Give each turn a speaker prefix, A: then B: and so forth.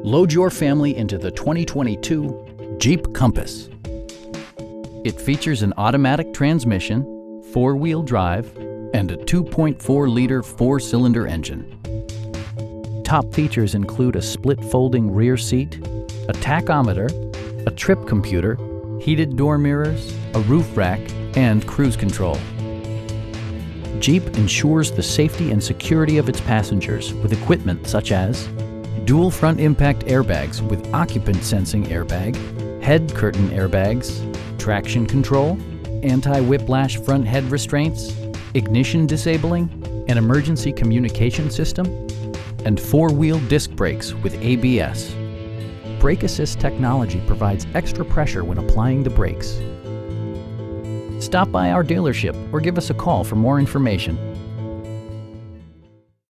A: Load your family into the 2022 Jeep Compass. It features an automatic transmission, four-wheel drive, and a 2.4-liter four-cylinder engine. Top features include a split folding rear seat, a tachometer, a trip computer, heated door mirrors, a roof rack, and cruise control. Jeep ensures the safety and security of its passengers with equipment such as dual front impact airbags with occupant sensing airbag, head curtain airbags, traction control, anti-whiplash front head restraints, ignition disabling, an emergency communication system, and four-wheel disc brakes with ABS. Brake Assist technology provides extra pressure when applying the brakes. Stop by our dealership or give us a call for more information.